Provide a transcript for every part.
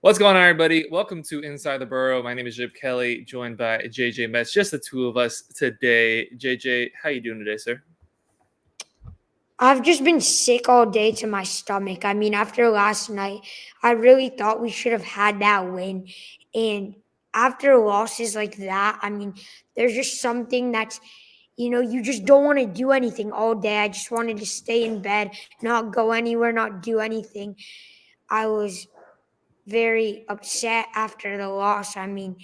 What's going on, everybody? Welcome to Inside the Burrow. My name is Jib Kelly, joined by JJ Metz. Just the two of us today. JJ, how you doing today, sir? I've just been sick all day to my stomach. I mean, after last night, I really thought we should have had that win. And after losses like that, I mean, there's just something that's, you just don't want to do anything all day. I just wanted to stay in bed, not go anywhere, not do anything. I was very upset after the loss. I mean,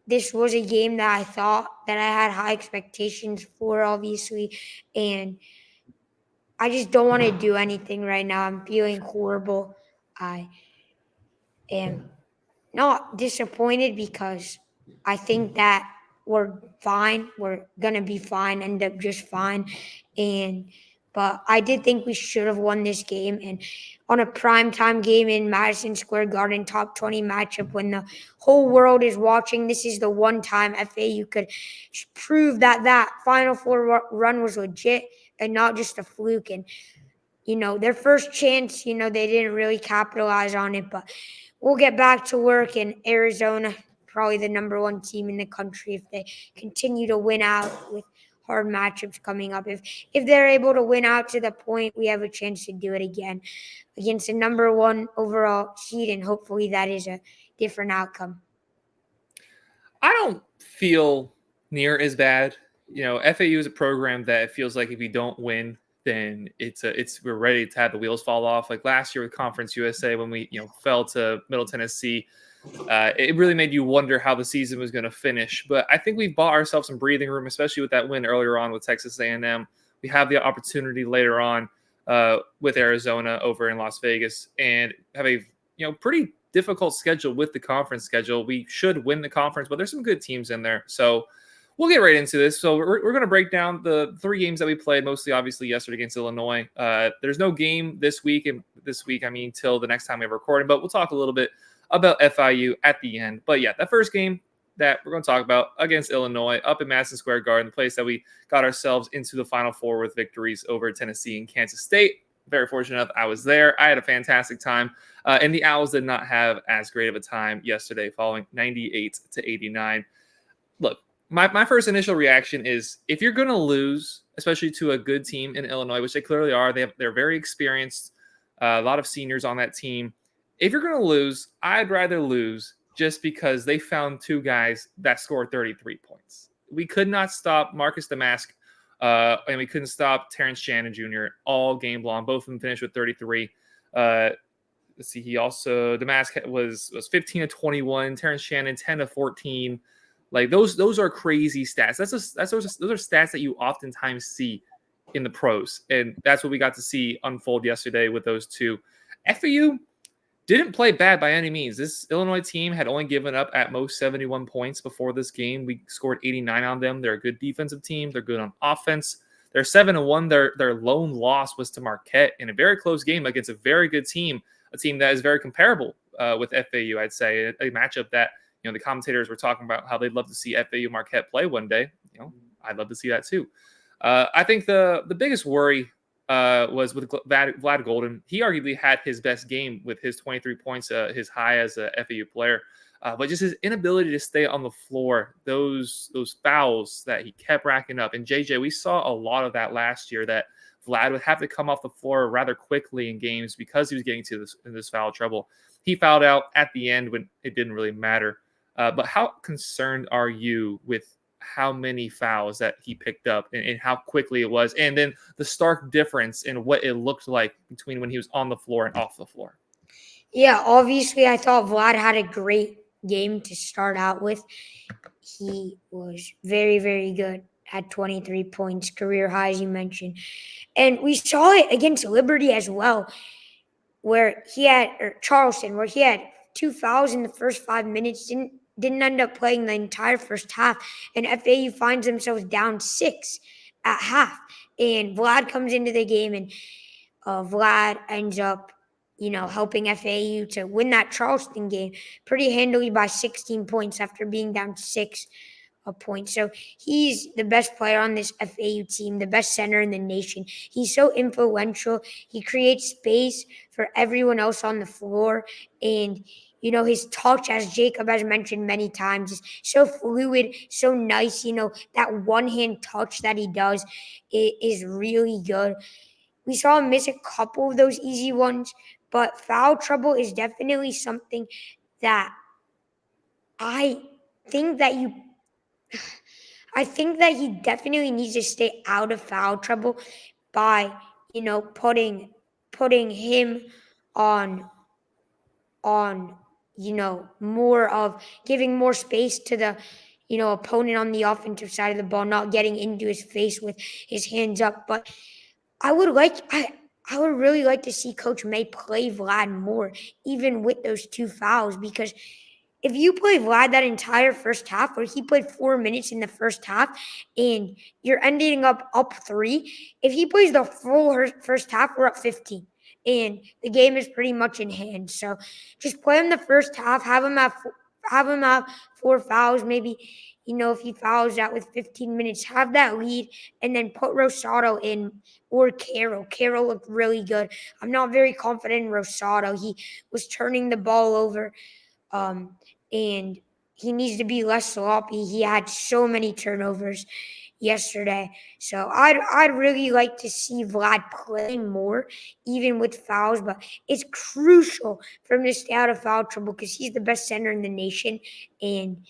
this was a game that I thought that I had high expectations for, obviously. And I just don't want to do anything right now. I'm feeling horrible. I am not disappointed because I think that we're fine. We're gonna be fine, end up just fine. But I did think we should have won this game. And on a primetime game in Madison Square Garden, top 20 matchup, when the whole world is watching, this is the one time FAU could prove that that Final Four run was legit and not just a fluke. And their first chance, they didn't really capitalize on it, but we'll get back to work. In Arizona, probably the number one team in the country, if they continue to win out with hard matchups coming up. If they're able to win out to the point, we have a chance to do it again against the number one overall seed, and hopefully that is a different outcome. I don't feel near as bad. FAU is a program that it feels like if you don't win, then we're ready to have the wheels fall off. Like last year with Conference USA when we fell to Middle Tennessee, it really made you wonder how the season was going to finish. But I think we've bought ourselves some breathing room, especially with that win earlier on with Texas A&M. We have the opportunity later on with Arizona over in Las Vegas and have a pretty difficult schedule with the conference schedule. We should win the conference, but there's some good teams in there. So we'll get right into this. So we're going to break down the three games that we played, mostly obviously yesterday against Illinois. There's no game this week, till the next time we have recording, but we'll talk a little bit about FIU at the end. But yeah, that first game that we're going to talk about against Illinois up in Madison Square Garden, the place that we got ourselves into the Final Four with victories over Tennessee and Kansas State. Very fortunate enough, I was there. I had a fantastic time. And the Owls did not have as great of a time yesterday, falling 98-89. Look, my first initial reaction is if you're going to lose, especially to a good team in Illinois, which they clearly are, they're very experienced, a lot of seniors on that team. If you're going to lose, I'd rather lose just because they found two guys that scored 33 points. We could not stop Marcus Damask, and we couldn't stop Terrence Shannon Jr. all game long. Both of them finished with 33. Let's see. Damask was 15-21. Terrence Shannon 10-14. Like those are crazy stats. Those are stats that you oftentimes see in the pros, and that's what we got to see unfold yesterday with those two. FAU didn't play bad by any means. This Illinois team had only given up at most 71 points before this game. We scored 89 on them. They're a good defensive team. They're good on offense. They're 7-1. Their lone loss was to Marquette in a very close game against a very good team, a team that is very comparable with FAU, I'd say, a matchup that the commentators were talking about how they'd love to see FAU Marquette play one day. I'd love to see that too. I think the biggest worry was with Vlad Golden. He arguably had his best game with his 23 points, his high as a FAU player. But just his inability to stay on the floor, those fouls that he kept racking up. And JJ, we saw a lot of that last year, that Vlad would have to come off the floor rather quickly in games because he was getting to this foul trouble. He fouled out at the end when it didn't really matter. But how concerned are you with how many fouls that he picked up and how quickly it was, and then the stark difference in what it looked like between when he was on the floor and off the floor? Yeah, obviously I thought Vlad had a great game to start out with. He was very, very good, had 23 points, career high, as you mentioned. And we saw it against Liberty as well, where Charleston, where he had two fouls in the first 5 minutes, didn't end up playing the entire first half, and FAU finds themselves down 6 at half. And Vlad comes into the game, and Vlad ends up, helping FAU to win that Charleston game pretty handily by 16 points after being down 6 a point. So he's the best player on this FAU team, the best center in the nation. He's so influential. He creates space for everyone else on the floor. And, his touch, as Jacob has mentioned many times, is so fluid, so nice. That one-hand touch that he does is really good. We saw him miss a couple of those easy ones, but foul trouble is definitely something that I think that you I think that he definitely needs to stay out of foul trouble by, putting him on on more of giving more space to the opponent on the offensive side of the ball, not getting into his face with his hands up. But I would like I would really like to see Coach May play Vlad more, even with those two fouls, because if you play Vlad that entire first half, or he played 4 minutes in the first half, and you're ending up 3, if he plays the full first half, we're up 15, and the game is pretty much in hand. So just play him the first half, have him have 4 fouls, maybe. If he fouls out with 15 minutes, have that lead, and then put Rosado in or Carroll. Carroll looked really good. I'm not very confident in Rosado. He was turning the ball over. And he needs to be less sloppy. He had so many turnovers yesterday. So I'd really like to see Vlad play more, even with fouls, but it's crucial for him to stay out of foul trouble because he's the best center in the nation, and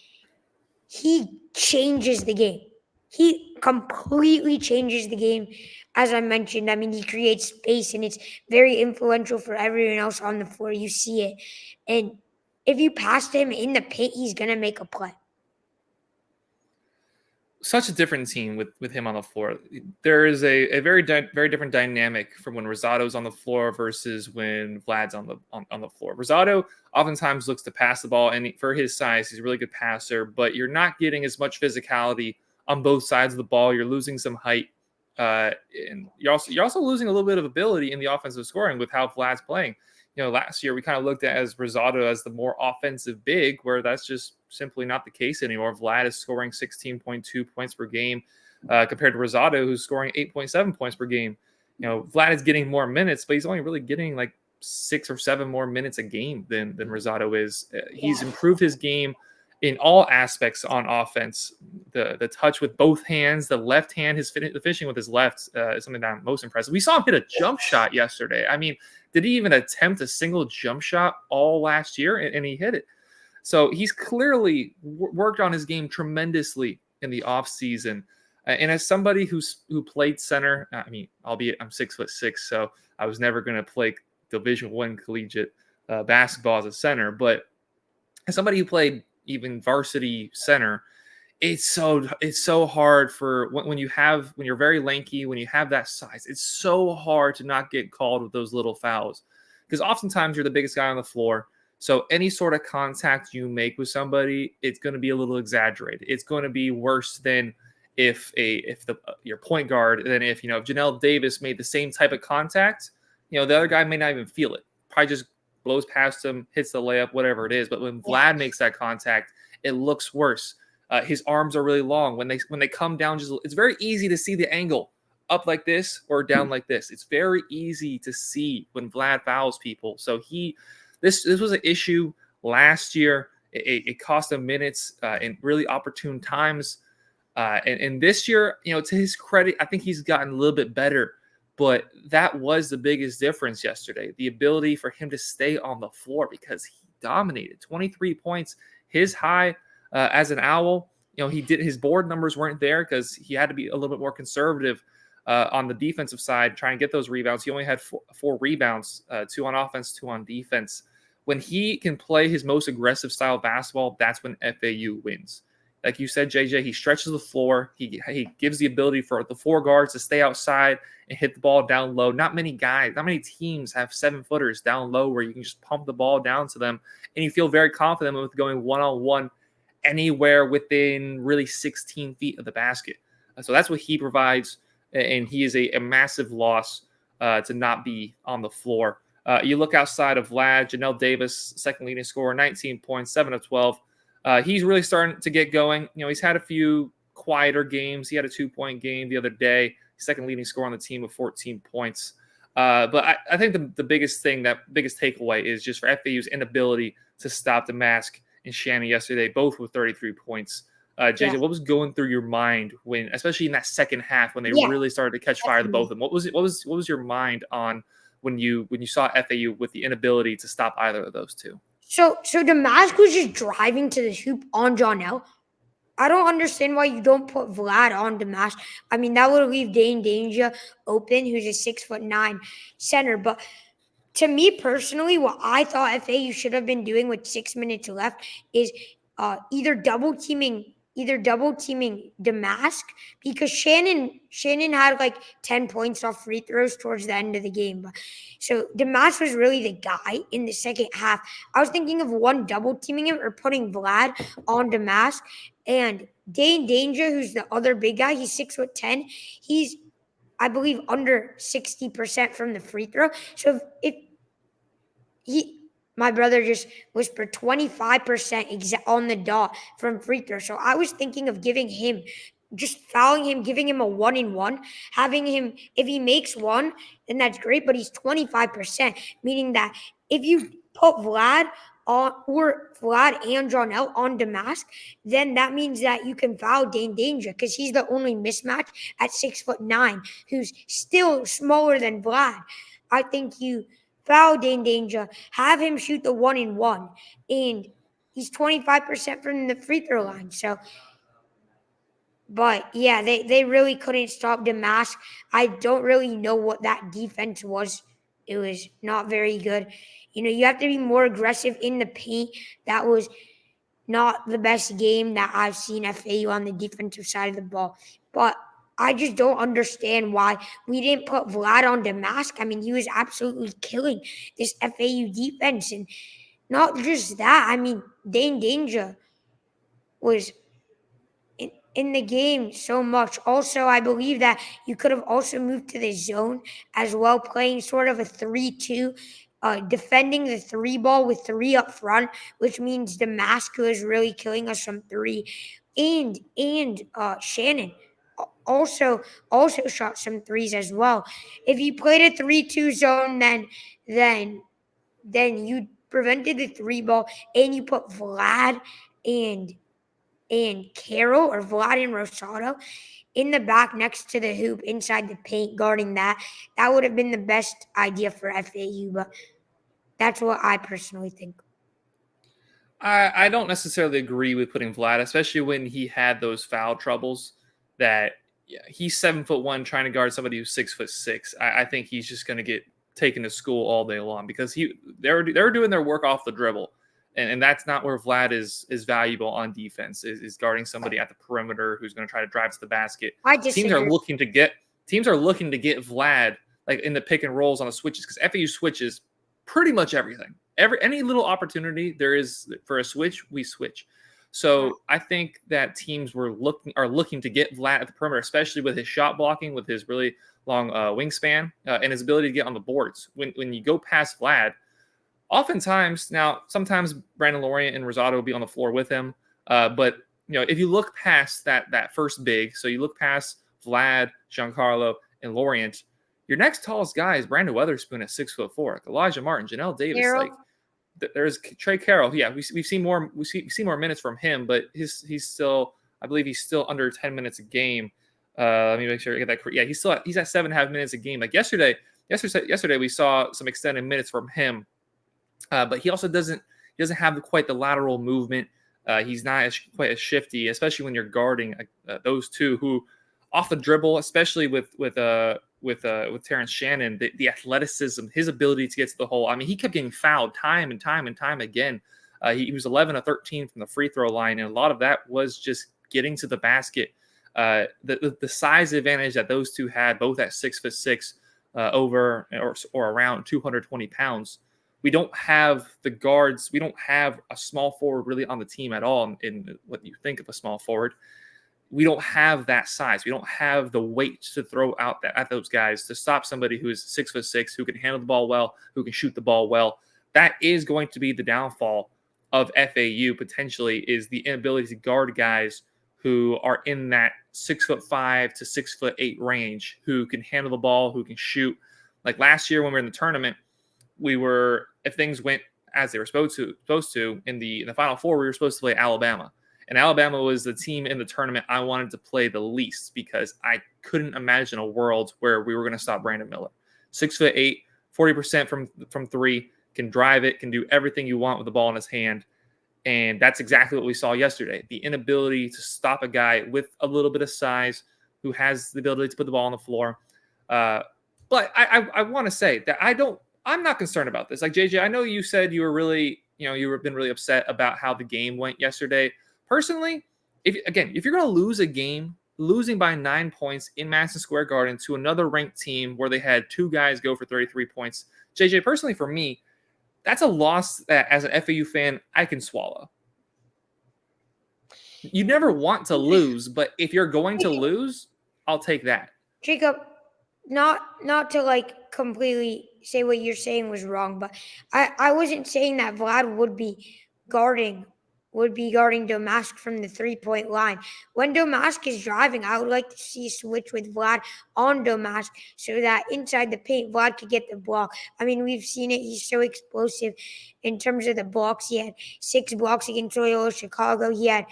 he changes the game. He completely changes the game. As I mentioned, he creates space, and it's very influential for everyone else on the floor. You see it. And if you pass him in the paint, he's going to make a play. Such a different team with him on the floor. There is a very very different dynamic from when Rosado's on the floor versus when Vlad's on the floor. Rosado oftentimes looks to pass the ball, and for his size, he's a really good passer. But you're not getting as much physicality on both sides of the ball. You're losing some height, and you're also losing a little bit of ability in the offensive scoring with how Vlad's playing. Last year we kind of looked at as Rosado as the more offensive big, where that's just simply not the case anymore. Vlad is scoring 16.2 points per game compared to Rosado, who's scoring 8.7 points per game. Vlad is getting more minutes, but he's only really getting like 6 or 7 more minutes a game than Rosado is. He's improved his game in all aspects on offense. The touch with both hands, the left hand, the finishing with his left is something that I'm most impressed with. We saw him hit a jump shot yesterday. Did he even attempt a single jump shot all last year? And he hit it. So he's clearly worked on his game tremendously in the offseason. And as somebody who played center, albeit I'm 6'6", so I was never going to play Division I collegiate basketball as a center. But as somebody who played even varsity center, it's so hard for when you're very lanky, when you have that size, it's so hard to not get called with those little fouls, because oftentimes you're the biggest guy on the floor. So any sort of contact you make with somebody, it's going to be a little exaggerated. It's going to be worse than if your point guard, than if Janelle Davis made the same type of contact, the other guy may not even feel it. Probably just blows past him, hits the layup, whatever it is. But when Vlad makes that contact, it looks worse. His arms are really long. When they come down, it's very easy to see the angle up like this or down like this. It's very easy to see when Vlad fouls people. So this was an issue last year. It cost him minutes in really opportune times. And this year, to his credit, I think he's gotten a little bit better. But that was the biggest difference yesterday, the ability for him to stay on the floor, because he dominated 23 points, his high as an Owl. His board numbers weren't there because he had to be a little bit more conservative on the defensive side, try and get those rebounds. He only had four rebounds, 2 on offense, 2 on defense. When he can play his most aggressive style basketball, that's when FAU wins. Like you said, JJ, he stretches the floor. He gives the ability for the 4 guards to stay outside and hit the ball down low. Not many teams have 7-footers down low where you can just pump the ball down to them, and you feel very confident with going one-on-one anywhere within really 16 feet of the basket. So that's what he provides, and he is a massive loss to not be on the floor. You look outside of Vlad, Janelle Davis, second leading scorer, 19 points, 7 of 12. He's really starting to get going. He's had a few quieter games. He had a 2-point game the other day, second leading scorer on the team with 14 points. But I think the biggest takeaway is just for FAU's inability to stop Damask and Shannon yesterday, both with 33 points. JJ, Yeah. what was going through your mind when, especially in that second half, when they Yeah, really started to catch fire, the both of definitely. them? What was your mind on when you saw FAU with the inability to stop either of those two? So Damask was just driving to the hoop on John L. I don't understand why you don't put Vlad on Damask. I mean, that would leave Dane Danger open, who's a 6'9" center. But to me personally, what I thought FAU should have been doing with 6 minutes left is either double teaming Damask, because Shannon had like 10 points off free throws towards the end of the game. So Damask was really the guy in the second half. I was thinking of one double teaming him or putting Vlad on Damask, and Dane Danger, who's the other big guy. He's 6'10". He's, I believe, under 60% from the free throw. So if my brother just whispered 25% on the dot from free throw. So I was thinking of just fouling him, giving him a 1-and-1, having him, if he makes one, then that's great, but he's 25%, meaning that if you put Vlad on, or Vlad and Jonell on Damask, then that means that you can foul Dane Danger, because he's the only mismatch at 6'9", who's still smaller than Vlad. I think you foul Dane Danger, have him shoot the 1-and-1, and he's 25% from the free throw line. So, but yeah, they really couldn't stop Damask. I don't really know what that defense was. It was not very good. You have to be more aggressive in the paint. That was not the best game that I've seen FAU on the defensive side of the ball. But I just don't understand why we didn't put Vlad on Damask. I mean, he was absolutely killing this FAU defense. And not just that, I mean, Dane Danger was in the game so much. Also, I believe that you could have also moved to the zone as well, playing sort of a 3-2, defending the three ball with three up front, which means Damask is really killing us from three, and Shannon also shot some threes as well. If you played a 3-2 zone, then you prevented the three ball, and you put Vlad and Carroll, or Vlad and Rosado, in the back next to the hoop inside the paint guarding that would have been the best idea for FAU. But that's what I personally think. I don't necessarily agree with putting Vlad, especially when he had those foul troubles. That he's 7'1", trying to guard somebody who's 6'6". I think he's just going to get taken to school all day long, because they're doing their work off the dribble, and that's not where Vlad is valuable on defense. Is guarding somebody at the perimeter who's going to try to drive to the basket. I Teams are disagree. looking to get Vlad like in the pick and rolls on the switches, because FAU switches pretty much everything. Any little opportunity there is for a switch, we switch. So I think that teams are looking to get Vlad at the perimeter, especially with his shot blocking, with his really long wingspan, and his ability to get on the boards. When you go past Vlad, oftentimes, now sometimes Brandon Lorient and Rosado will be on the floor with him, but if you look past that first big, so you look past Vlad, Giancarlo, and Lorient, your next tallest guy is Brandon Weatherspoon at 6'4", like Elijah Martin, Janelle Davis, Carroll. like there's Trey Carroll. Yeah, we've seen more minutes from him, but he's still, I believe he's still under 10 minutes a game. Let me make sure I get that correct. Yeah, he's at 7.5 minutes a game. Like yesterday we saw some extended minutes from him, but he also doesn't have quite the lateral movement. He's not quite as shifty, especially when you're guarding those two who, off the dribble, especially with Terrence Shannon, the athleticism, his ability to get to the hole. I mean, he kept getting fouled time and time again. He was 11 of 13 from the free throw line, and a lot of that was just getting to the basket. The size advantage that those two had, both at 6'6", over or around 220 pounds. We don't have the guards. We don't have a small forward really on the team at all. In what you think of a small forward, we don't have that size. We don't have the weight to throw out at those guys to stop somebody who is 6'6", who can handle the ball well, who can shoot the ball well. That is going to be the downfall of FAU potentially is the inability to guard guys who are in that 6'5" to 6'8" range, who can handle the ball, who can shoot. Like last year when we were in the tournament, if things went as they were supposed to in the Final Four, we were supposed to play Alabama. And Alabama was the team in the tournament I wanted to play the least because I couldn't imagine a world where we were going to stop Brandon Miller. 6'8", 40% from three, can drive it, can do everything you want with the ball in his hand. And that's exactly what we saw yesterday. The inability to stop a guy with a little bit of size who has the ability to put the ball on the floor. But I want to say that I'm not concerned about this. Like JJ, I know you said you were really, you've been really upset about how the game went yesterday. Personally, if you're going to lose a game, losing by 9 points in Madison Square Garden to another ranked team where they had two guys go for 33 points, JJ, personally for me, that's a loss that as an FAU fan, I can swallow. You never want to lose, but if you're going to lose, I'll take that. Jacob, not to like completely say what you're saying was wrong, but I wasn't saying that Vlad would be guarding Domask from the 3-point line. When Domask is driving, I would like to see a switch with Vlad on Domask so that inside the paint, Vlad could get the block. I mean, we've seen it. He's so explosive in terms of the blocks. He had 6 blocks against Loyola Chicago. He had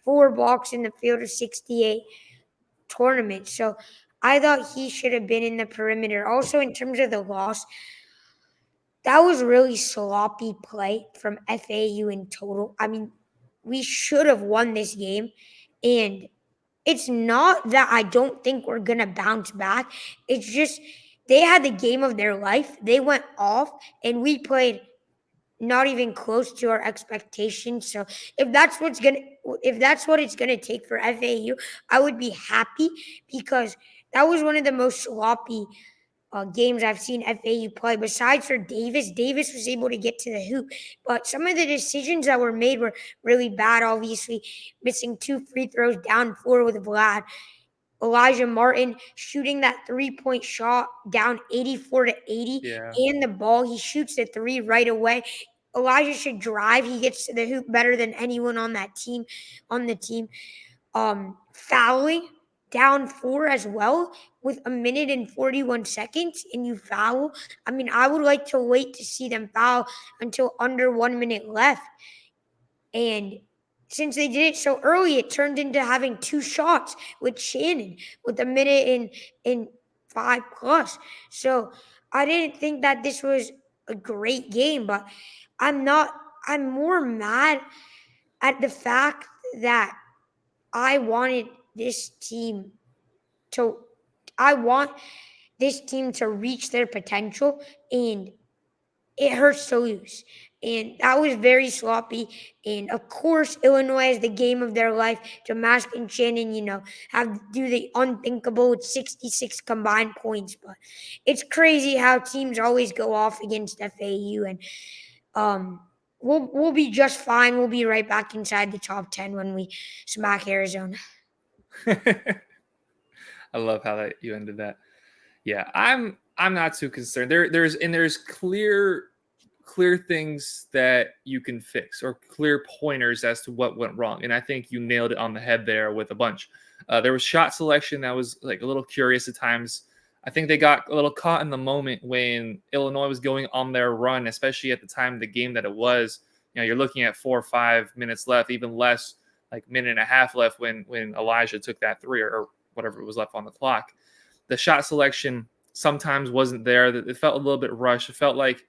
4 blocks in the field of 68 tournament. So I thought he should have been in the perimeter. Also, in terms of the loss, that was really sloppy play from FAU in total. I mean, we should have won this game. And it's not that I don't think we're going to bounce back. It's just they had the game of their life. They went off, and we played not even close to our expectations. So if that's what it's gonna take for FAU, I would be happy because that was one of the most sloppy games I've seen FAU play. Besides for Davis was able to get to the hoop, but some of the decisions that were made were really bad. Obviously, missing 2 free throws, down 4 with Vlad. Elijah Martin shooting that 3-point shot down 84-80, and the ball, he shoots the 3 right away. Elijah should drive. He gets to the hoop better than anyone on the team. Fouling down 4 as well with 1 minute and 41 seconds, and you foul. I mean, I would like to wait to see them foul until under 1 minute left. And since they did it so early, it turned into having 2 shots with Shannon with 1 minute in 5 plus. So I didn't think that this was a great game, but I'm more mad at the fact that I want this team to reach their potential, and it hurts to lose. And that was very sloppy. And of course, Illinois is the game of their life. Domask and Shannon, do the unthinkable with 66 combined points. But it's crazy how teams always go off against FAU. And we'll be just fine. We'll be right back inside the top 10 when we smack Arizona. I love how you ended that. Yeah, I'm not too concerned. There's clear things that you can fix, or clear pointers as to what went wrong. And I think you nailed it on the head there with a bunch. There was shot selection that was like a little curious at times. I think they got a little caught in the moment when Illinois was going on their run, especially at the time of the game that it was. You're looking at 4 or 5 minutes left, even less, like minute and a half left when Elijah took that 3 or whatever was left on the clock. The shot selection sometimes wasn't there. It felt a little bit rushed. It felt like,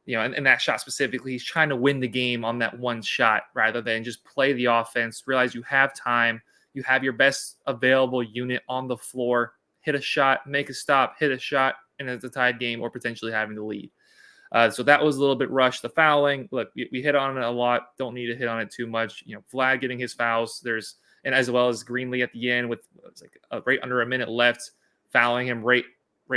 and that shot specifically, he's trying to win the game on that one shot rather than just play the offense, realize you have time, you have your best available unit on the floor, hit a shot, make a stop, hit a shot, and it's a tied game or potentially having the lead. So that was a little bit rushed. The fouling, look, we hit on it a lot. Don't need to hit on it too much. Vlad getting his fouls. And as well as Greenlee at the end with right under a minute left, fouling him right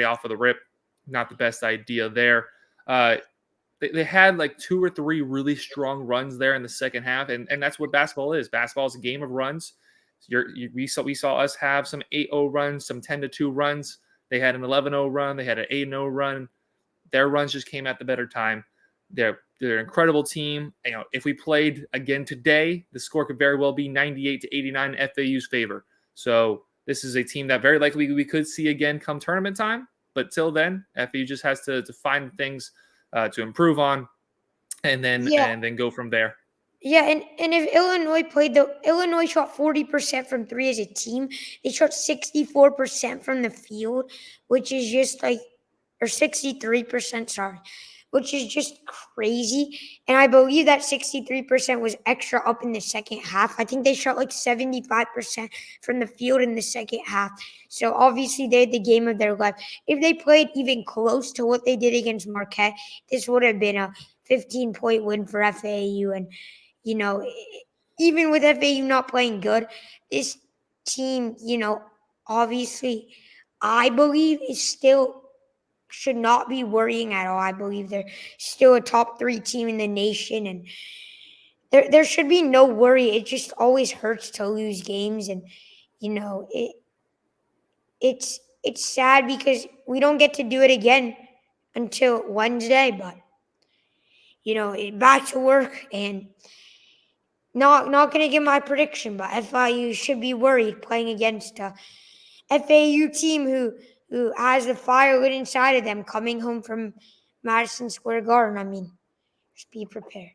off of the rip. Not the best idea there. They had like 2 or 3 really strong runs there in the second half, and that's what basketball is. Basketball is a game of runs. We saw us have some 8-0 runs, some 10-2 runs. They had an 11-0 run. They had an 8-0 run. Their runs just came at the better time. They're an incredible team. If we played again today, the score could very well be 98-89 in FAU's favor. So this is a team that very likely we could see again come tournament time. But till then, FAU just has to find things to improve on, and Yeah. then go from there. Yeah, and if Illinois shot 40% from three as a team. They shot 64% from the field, which is just like, or 63%, sorry, which is just crazy. And I believe that 63% was extra up in the second half. I think they shot like 75% from the field in the second half. So obviously they had the game of their life. If they played even close to what they did against Marquette, this would have been a 15-point win for FAU. And even with FAU not playing good, this team, obviously, I believe is still should not be worrying at all. I believe they're still a top 3 team in the nation, and there should be no worry. It just always hurts to lose games, and it's sad because we don't get to do it again until Wednesday. But back to work, and not going to give my prediction, but FIU should be worried playing against a FAU team who has the fire lit inside of them coming home from Madison Square Garden. I mean, just be prepared.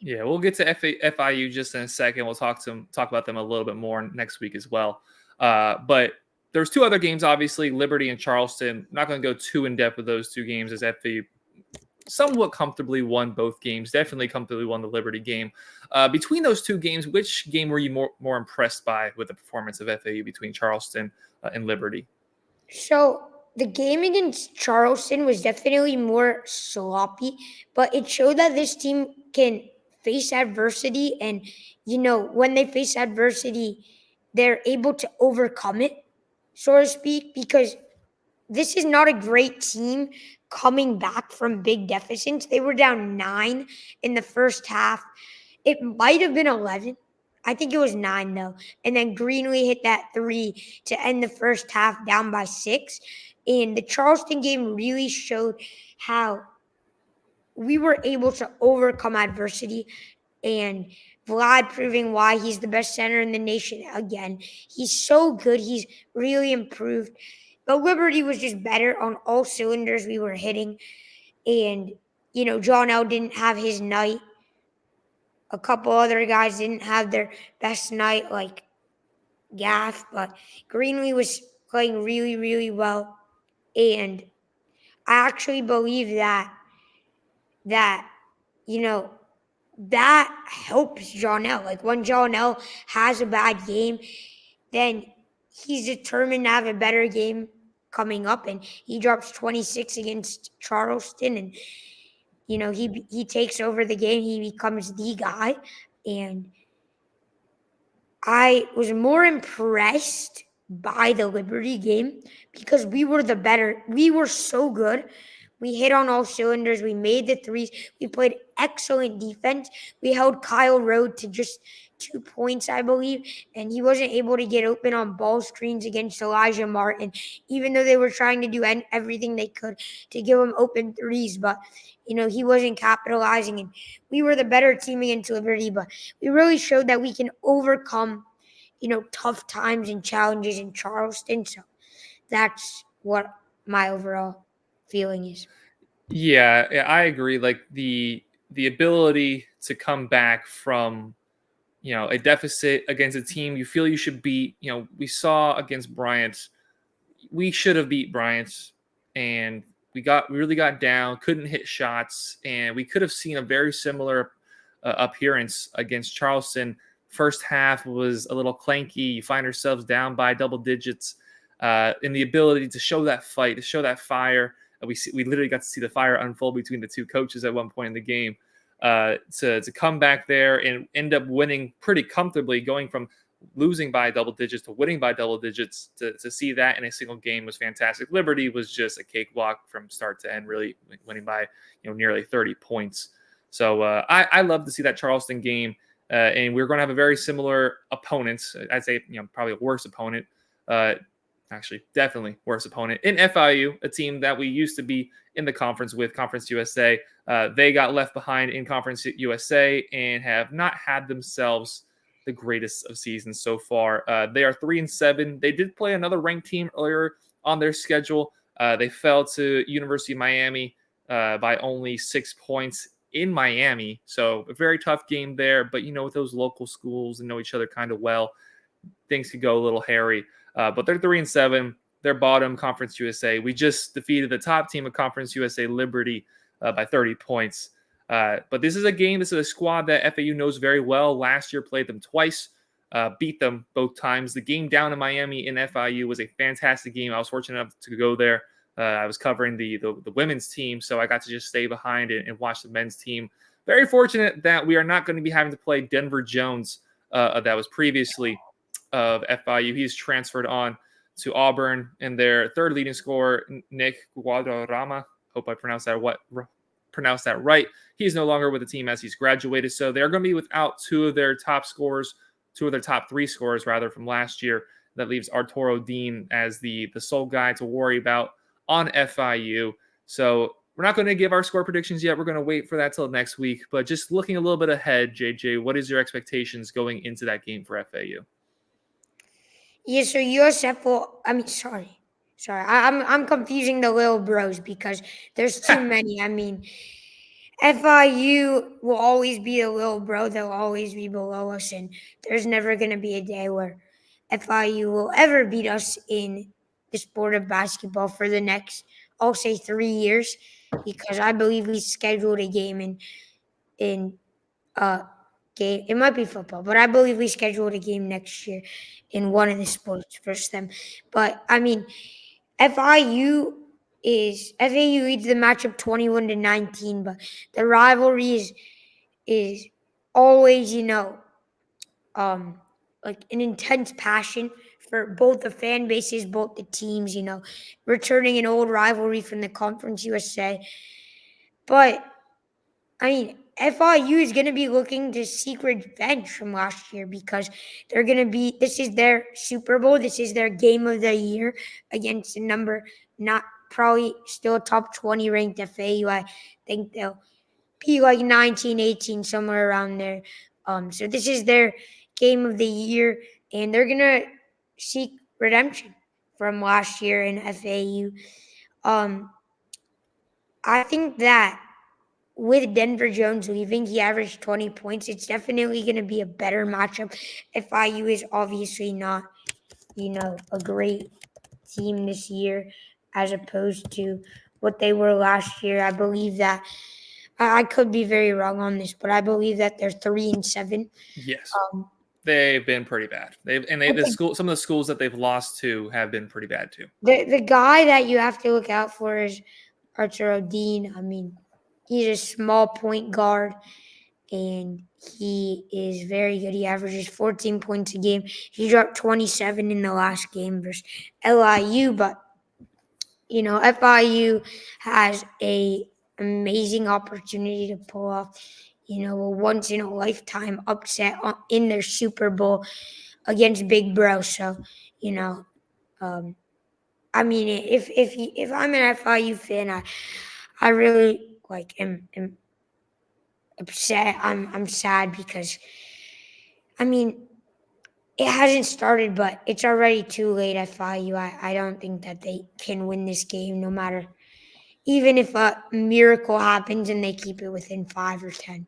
Yeah, we'll get to FIU just in a second. We'll talk about them a little bit more next week as well. But there's 2 other games, obviously, Liberty and Charleston. I'm not going to go too in depth with those 2 games, as FIU somewhat comfortably won both games. Definitely comfortably won the Liberty game. Between those 2 games, which game were you more impressed by with the performance of FAU between Charleston and Liberty? So the game against Charleston was definitely more sloppy, but it showed that this team can face adversity, and when they face adversity, they're able to overcome it, so to speak, because this is not a great team coming back from big deficits. They were down 9 in the first half. It might have been 11. I think it was 9 though. And then Greenlee hit that 3 to end the first half down by 6. And the Charleston game really showed how we were able to overcome adversity, and Vlad proving why he's the best center in the nation again. He's so good. He's really improved. But Liberty was just better on all cylinders we were hitting. And, John L. didn't have his night. A couple other guys didn't have their best night, like Gaff, but Greenlee was playing really, really well. And I actually believe that, that helps John L. Like when John L. has a bad game, then he's determined to have a better game coming up, and he drops 26 against Charleston, and he takes over the game. He becomes the guy, and I was more impressed by the Liberty game because we were the better. We were so good. We hit on all cylinders. We made the threes. We played excellent defense. We held Kyle Rode to just 2 points, I believe, and he wasn't able to get open on ball screens against Elijah Martin, even though they were trying to do everything they could to give him open threes. But, he wasn't capitalizing, and we were the better team against Liberty. But we really showed that we can overcome, tough times and challenges in Charleston. So that's what my overall feeling is. Yeah, I agree. Like the ability to come back from a deficit against a team you feel you should beat. We saw against Bryant, we should have beat Bryant, and we really got down, couldn't hit shots, and we could have seen a very similar appearance against Charleston. First half was a little clanky. You find ourselves down by double digits, in the ability to show that fight, to show that fire. We literally got to see the fire unfold between the 2 coaches at one point in the game. To come back there and end up winning pretty comfortably, going from losing by double digits to winning by double digits, to see that in a single game was fantastic. Liberty was just a cakewalk from start to end, really winning by nearly 30 points. So I love to see that Charleston game, and we're going to have a very similar opponent. I'd say probably a worse opponent actually definitely worse opponent in FIU, a team that we used to be in the conference with, Conference USA. They got left behind in Conference USA and have not had themselves the greatest of seasons so far. They are 3-7. They did play another ranked team earlier on their schedule. They fell to University of Miami by only 6 points in Miami. So a very tough game there. But, with those local schools and know each other kind of well, things could go a little hairy. But they're 3-7. They're bottom Conference USA. We just defeated the top team of Conference USA, Liberty, by 30 points. But this is a squad that FAU knows very well. Last year played them twice, beat them both times. The game down in Miami in FIU was a fantastic game. I was fortunate enough to go there. I was covering the women's team, so I got to just stay behind and watch the men's team. Very fortunate that we are not going to be having to play Denver Jones, that was previously of FIU. He's transferred on to Auburn, and their third leading scorer, Nick Guadarrama, hope I pronounced that right. He's no longer with the team as he's graduated, so they're going to be without two of their top three scorers rather from last year. That leaves Arturo Dean as the sole guy to worry about on FIU. So we're not going to give our score predictions yet. We're going to wait for that till next week. But just looking a little bit ahead, JJ, what is your expectations going into that game for FAU? Yeah, so USF will. I mean, sorry. I'm confusing the little bros because there's too many. I mean, FIU will always be a little bro. They'll always be below us, and there's never going to be a day where FIU will ever beat us in the sport of basketball for the next, I'll say, 3 years, because I believe we scheduled a game in game. It might be football, but I believe we scheduled a game next year in one of the sports versus them. But I mean, FAU leads the matchup 21-19, but the rivalry is always, like an intense passion for both the fan bases, both the teams, returning an old rivalry from the Conference USA. But I mean, FIU is going to be looking to seek revenge from last year because this is their Super Bowl. This is their game of the year against a number not probably still a top 20 ranked FAU. I think they'll be like 19, 18, somewhere around there. So this is their game of the year, and they're going to seek redemption from last year in FAU. I think that with Denver Jones leaving, he averaged 20 points. It's definitely going to be a better matchup. FIU is obviously not, a great team this year as opposed to what they were last year. I believe that I could be very wrong on this, but I believe that they're 3-7. Yes, they've been pretty bad. Some of the schools that they've lost to have been pretty bad too. The guy that you have to look out for is Arturo Dean. I mean, he's a small point guard, and he is very good. He averages 14 points a game. He dropped 27 in the last game versus LIU, but FIU has a amazing opportunity to pull off, a once in a lifetime upset in their Super Bowl against Big Bro. So, I mean, if I'm an FIU fan, I really am upset. I'm sad because, I mean, it hasn't started, but it's already too late at FIU. I don't think that they can win this game, no matter, even if a miracle happens and they keep it within 5 or 10.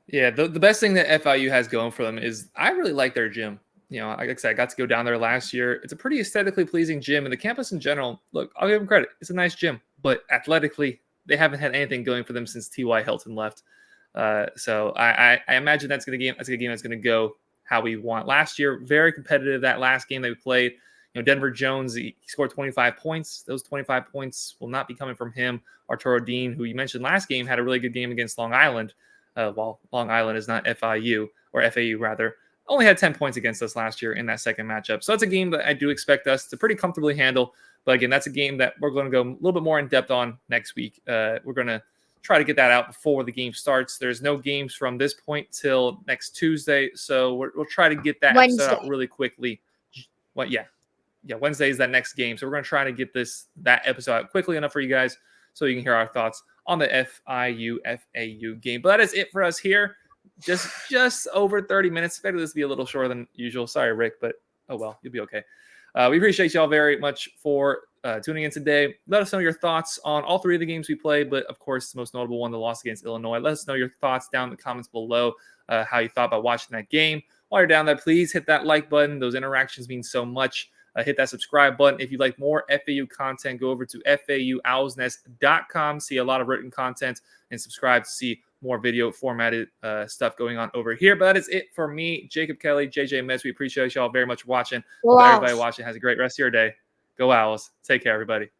Yeah, the best thing that FIU has going for them is I really like their gym. Like I said, I got to go down there last year. It's a pretty aesthetically pleasing gym, and the campus in general, look, I'll give them credit. It's a nice gym, but athletically, they haven't had anything going for them since T.Y. Hilton left. So I imagine that's a game that's going to go how we want. Last year, very competitive. That last game they played, Denver Jones, he scored 25 points. Those 25 points will not be coming from him. Arturo Dean, who you mentioned last game, had a really good game against Long Island. While Long Island is not FIU, or FAU rather, only had 10 points against us last year in that second matchup. So that's a game that I do expect us to pretty comfortably handle. But again, that's a game that we're going to go a little bit more in depth on next week. We're going to try to get that out before the game starts. There's no games from this point till next Tuesday, so we'll try to get that episode out really quickly. Yeah. Wednesday is that next game. So we're going to try to get that episode out quickly enough for you guys so you can hear our thoughts on the FIU FAU game. But that is it for us here. Just over 30 minutes. Expected this to be a little shorter than usual. Sorry, Rick, but oh well, you'll be okay. We appreciate y'all very much for tuning in today. Let us know your thoughts on all three of the games we played, but of course, the most notable one, the loss against Illinois. Let us know your thoughts down in the comments below, how you thought about watching that game. While you're down there, please hit that like button. Those interactions mean so much. Hit that subscribe button. If you'd like more FAU content, go over to FAUowlsnest.com. See a lot of written content and subscribe to see more video formatted stuff going on over here. But that is it for me, Jacob Kelly, JJ Metz. We appreciate y'all very much for watching. Hope everybody watching has a great rest of your day. Go Owls. Take care, everybody.